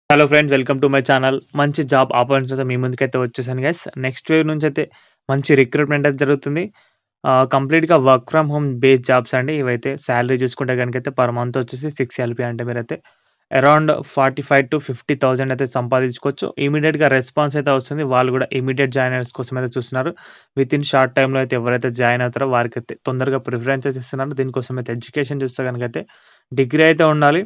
Hello friends, welcome to my channel. మంచి job ఆపర్చునిటీతో మీ ముందుకైతే వచ్చేసాను గైస్. నెక్స్ట్ వేవ్ నుంచి అయితే మంచి రిక్రూట్మెంట్ అయితే జరుగుతుంది. కంప్లీట్‌గా work from home based jobs అండి. ఇవైతే సాలరీ చూసుకుంటే గనుకైతే పర్ మంత్ వచ్చేసి 6 ఎల్‌పీ అంటే మీరైతే అరౌండ్ 45,000-50,000 అయితే సంపాదించుకోవచ్చు. ఇమ్మీడియేట్‌గా రెస్పాన్స్ అయితే వస్తుంది. వాళ్ళు కూడా ఇమ్మీడియేట్ జాయినర్స్ కోసం అయితే చూస్తున్నారు. వితిన్ షార్ట్ టైమ్‌లో అయితే ఎవరైతే జాయిన్ అవుతారో వారికైతే తొందరగా ప్రిఫరెన్సెస్ ఇస్తున్నారు. దీనికోసం అయితే ఎడ్యుకేషన్ చూస్తే గనుకైతే డిగ్రీ అయితే ఉండాలి.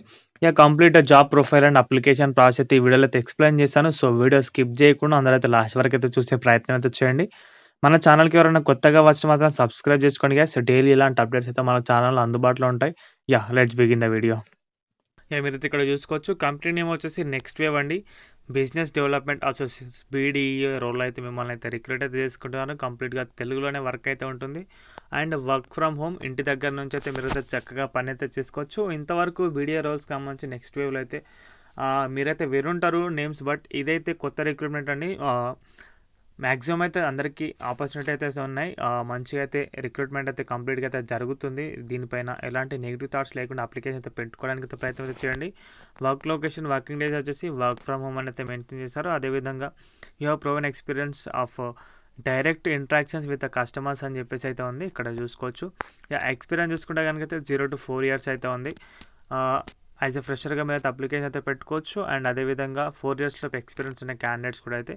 Complete job profile and application process అయితే ఈ వీడియోలో అయితే ఎక్స్‌ప్లెయిన్ చేశాను. సో, వీడియో స్కిప్ చేయకుండా అందరైతే లాస్ట్ వరకైతే చూసే ప్రయత్నం అయితే చేయండి. మన ఛానల్‌కి ఎవరైనా కొత్తగా వచ్చిన మాత్రం సబ్స్క్రైబ్ చేసుకోండి గైస్. డైలీ ఇలాంటి అప్డేట్స్ అయితే మన ఛానల్‌లో అందుబాటులో ఉంటాయి. Let's begin the video. మీరైతే ఇక్కడ చూసుకోవచ్చు. కంపెనీ నేమ్ వచ్చేసి నెక్స్ట్ వేవ్ అండి. Business development associates BDE role అయితే మిమ్మల్ని అయితే రిక్రూట్ అయితే చేసుకుంటున్నారు. కంప్లీట్‌గా తెలుగులోనే వర్క్ అయితే ఉంటుంది. అండ్ వర్క్ ఫ్రమ్ హోమ్ ఇంటి దగ్గర నుంచి అయితే మీరైతే చక్కగా పని అయితే చేసుకోవచ్చు. ఇంతవరకు బీడీఏ రోల్స్‌కి సంబంధించి నెక్స్ట్ వేవ్‌లో అయితే మీరైతే వినుంటారు నేమ్స్. బట్ ఇదైతే కొత్త రిక్రూట్మెంట్ అండి. మ్యాక్సిమం అయితే అందరికీ ఆపర్చునిటీ అయితే ఉన్నాయి. మంచిగా అయితే రిక్రూట్మెంట్ అయితే కంప్లీట్‌గా అయితే జరుగుతుంది. దీనిపైన ఎలాంటి నెగిటివ్ థాట్స్ లేకుండా అప్లికేషన్ అయితే పెట్టుకోవడానికి అయితే ప్రయత్నం అయితే చేయండి. వర్క్ లొకేషన్, వర్కింగ్ డేస్ వచ్చేసి వర్క్ ఫ్రమ్ హోమ్ అని అయితే మెన్షన్ చేశారు. అదేవిధంగా you have proven experience of direct interactions with the customers అని చెప్పేసి అయితే ఉంది. ఇక్కడ చూసుకోవచ్చు. ఎక్స్పీరియన్స్ చూసుకుంటే కనుక అయితే 0 to 4 years అయితే ఉంది. యాజ్ ఎ ఫ్రెషర్గా మీరు అయితే అప్లికేషన్ అయితే పెట్టుకోవచ్చు. అండ్ అదేవిధంగా 4 yearsలో ఎక్స్పీరియన్స్ ఉన్న క్యాండిడేట్స్ కూడా అయితే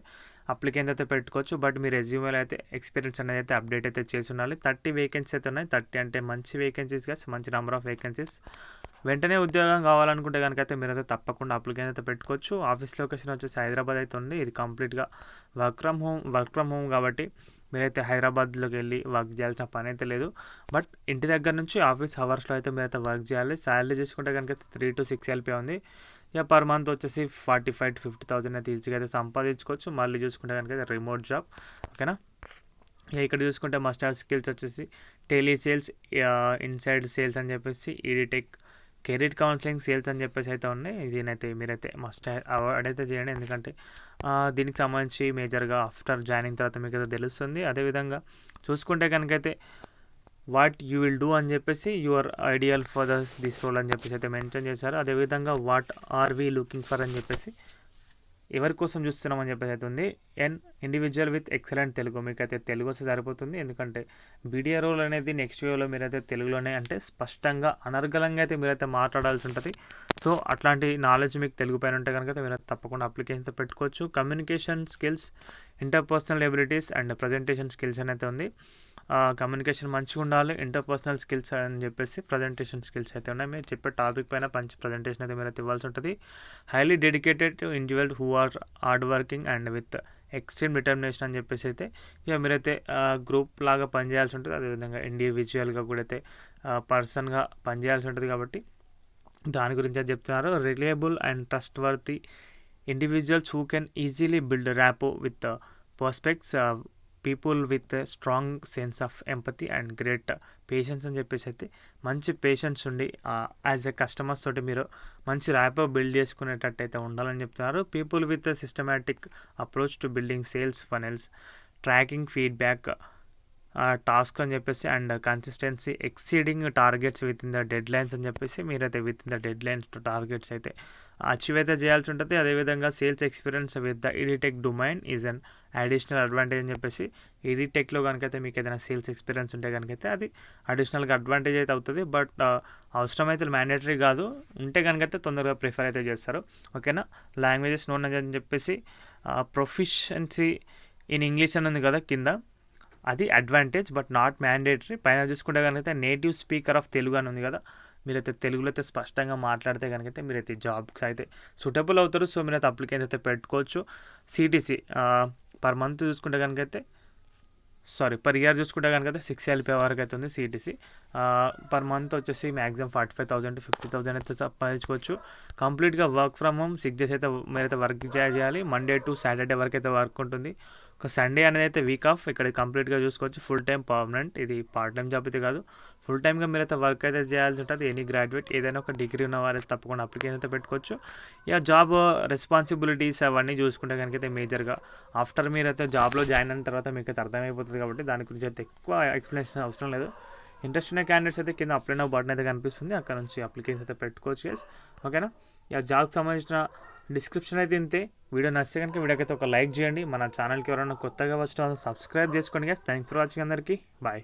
అప్లికేషన్ అయితే పెట్టుకోవచ్చు. బట్ మీ రెజ్యూమేలో అయితే ఎక్స్పీరియన్స్ అనేది అయితే అప్డేట్ అయితే చేసి ఉండాలి. 30 వేకెన్సీస్ అయితే ఉన్నాయి. 30 అంటే మంచి వేకెన్సీస్ గా, మంచి నెంబర్ ఆఫ్ వేకెన్సీస్. వెంటనే ఉద్యోగం కావాలనుకుంటే కనుక అయితే మీరైతే తప్పకుండా అప్లికేషన్ అయితే పెట్టుకోవచ్చు. ఆఫీస్ లొకేషన్ వచ్చేసి హైదరాబాద్ అయితే ఉంది. ఇది కంప్లీట్గా వర్క్ ఫ్రమ్ హోమ్ కాబట్టి మీరైతే హైదరాబాద్లోకి వెళ్ళి వర్క్ చేయాల్సిన పని అయితే లేదు. బట్ ఇంటి దగ్గర నుంచి ఆఫీస్ అవర్స్లో అయితే మీరైతే వర్క్ చేయాలి. శాలరీ చూసుకుంటే కనుక 3 to 6 ఎల్‌పీ ఉంది. పర్ మంత్ వచ్చేసి 45,000-50,000 అయితే ఈజీగా అయితే సంపాదించుకోవచ్చు. మళ్ళీ చూసుకుంటే కనుక రిమోట్ జాబ్. ఓకేనా. ఇక్కడ చూసుకుంటే మస్ట్ హ్యావ్ స్కిల్స్ వచ్చేసి టెలీ సేల్స్, ఇన్సైడ్ సేల్స్ అని చెప్పేసి, ఈడీటెక్, కెరీర్ కౌన్సిలింగ్, సేల్స్ అని చెప్పేసి అయితే ఉన్నాయి. దీనైతే మీరైతే మస్ట్ అవాయిడ్ అయితే చేయండి. ఎందుకంటే దీనికి సంబంధించి మేజర్గా ఆఫ్టర్ జాయినింగ్ తర్వాత మీకు అయితే తెలుస్తుంది. అదేవిధంగా చూసుకుంటే కనుకైతే వాట్ యూ విల్ డూ అని చెప్పేసి your ideal for this role అని చెప్పేసి అయితే మెన్షన్ చేశారు. అదేవిధంగా what are we looking for అని చెప్పేసి ఎవరి కోసం చూస్తున్నామని చెప్పేసి అయితే ఉంది. Individual with excellent Telugu. మీకైతే తెలుగు వస్తే సరిపోతుంది. ఎందుకంటే బీడీఏ రోల్ అనేది నెక్స్ట్ వేవ్లో మీరైతే తెలుగులోనే అంటే స్పష్టంగా అనర్గళంగా అయితే మీరైతే మాట్లాడాల్సి ఉంటుంది. సో అట్లాంటి నాలెడ్జ్ మీకు తెలుగు పైన ఉంటే కనుక మీరు తప్పకుండా అప్లికేషన్తో పెట్టుకోవచ్చు. Communication skills, interpersonal abilities and presentation skills అనేది ఉంది. కమ్యూనికేషన్ మంచిగా ఉండాలి. ఇంటర్పర్సనల్ స్కిల్స్ అని చెప్పేసి ప్రజెంటేషన్ స్కిల్స్ అయితే ఉన్నాయి. మీరు చెప్పే టాపిక్ పైన మంచి ప్రజెంటేషన్ అయితే మీరైతే ఇవ్వాల్సి ఉంటుంది. Highly dedicated individual who are hard working and with extreme determination అని చెప్పేసి అయితే మీరైతే గ్రూప్ లాగా పనిచేయాల్సి ఉంటుంది. అదేవిధంగా ఇండివిజువల్గా కూడా అయితే పర్సన్గా పనిచేయాల్సి ఉంటుంది. కాబట్టి దాని గురించి అది చెప్తున్నారు. Reliable and trustworthy individuals who can easily build rapport with prospects, people with strong sense of empathy and great patience అని చెప్పేసి అయితే మంచి పేషెన్స్ ఉండి యాజ్ ఎ కస్టమర్స్ తోటి మీరు మంచి ర్యాపో బిల్డ్ చేసుకునేటట్టు అయితే ఉండాలని చెప్తున్నారు. People with systematic approach to building sales funnels, tracking feedback task అని చెప్పేసి and consistency exceeding targets within the deadlines అని చెప్పేసి మీరైతే within the deadlines to targets అయితే అచీవ్ అయితే చేయాల్సి ఉంటుంది. అదేవిధంగా sales experience with the edtech domain is an additional advantage అని చెప్పేసి, ఈడీటెక్లో కనుకైతే మీకు ఏదైనా సేల్స్ ఎక్స్పీరియన్స్ ఉంటే కనుకైతే అది అడిషనల్గా అడ్వాంటేజ్ అయితే అవుతుంది. బట్ అవసరమైతే మ్యాండేటరీ కాదు. ఉంటే కనుకైతే తొందరగా ప్రిఫర్ అయితే చేస్తారు. ఓకేనా. లాంగ్వేజెస్ నోన్ అని చెప్పేసి ప్రొఫిషియన్సీ ఇన్ ఇంగ్లీష్ అని ఉంది కదా కింద, అది అడ్వాంటేజ్ బట్ నాట్ మ్యాండేటరీ. పైన చూసుకుంటే కనుక నేటివ్ స్పీకర్ ఆఫ్ తెలుగు అని ఉంది కదా, మీరైతే తెలుగులో అయితే స్పష్టంగా మాట్లాడితే కనుకైతే మీరైతే జాబ్స్ అయితే సూటబుల్ అవుతారు. సో మీరైతే అప్లికేషన్ అయితే పెట్టుకోవచ్చు. సిటీసీ పర్ మంత్ చూసుకుంటే కనుకైతే పర్ ఇయర్ చూసుకుంటే కనుక 6 ఎల్‌పీ వరకు అయితే ఉంది సిటీసీ. పర్ మంత్ వచ్చేసి మ్యాక్సిమం 45,000-50,000 అయితే సంపాదించుకోవచ్చు. కంప్లీట్గా వర్క్ ఫ్రమ్ హోమ్ 6 days అయితే మీరైతే వర్క్ చేయాలి. మండే టు సాటర్డే వరకు అయితే వర్క్ ఉంటుంది. ఒక సండే అనేది అయితే వీక్ ఆఫ్. ఇక్కడ కంప్లీట్గా చూసుకోవచ్చు. Full time permanent. ఇది పార్ట్ టైం జాబ్ అయితే కాదు, ఫుల్ టైమ్గా మీరైతే వర్క్ అయితే చేయాల్సి ఉంటుంది. ఎనీ గ్రాడ్యుయేట్ ఏదైనా ఒక డిగ్రీ ఉన్న వారైతే తప్పకుండా అప్లికేషన్ అయితే పెట్టుకోవచ్చు. జాబ్ రెస్పాన్సిబిలిటీస్ అవన్నీ చూసుకుంటే కనుకైతే మేజర్గా ఆఫ్టర్ మీరైతే జాబ్లో జాయిన్ అయిన తర్వాత మీకు అయితే అర్థమైపోతుంది. కాబట్టి దాని గురించి అయితే ఎక్కువ ఎక్స్ప్లెనేషన్ అవసరం లేదు. ఇంట్రెస్ట్ ఉన్న క్యాండిడేట్స్ అయితే కింద అప్లై నౌ బటన్ అయితే కనిపిస్తుంది, అక్కడ నుంచి అప్లికేషన్ అయితే పెట్టుకోవచ్చు. ఓకేనా. జాబ్కి సంబంధించిన డిస్క్రిప్షన్ అయితే ఇంతే. వీడియో నచ్చితే కనుక వీడియోకైతే ఒక లైక్ చేయండి. మన ఛానల్కి ఎవరైనా కొత్తగా వచ్చిన సబ్స్క్రైబ్ చేసుకోండి గైస్. థ్యాంక్స్ ఫర్ వాచింగ్ అందరికీ. బాయ్.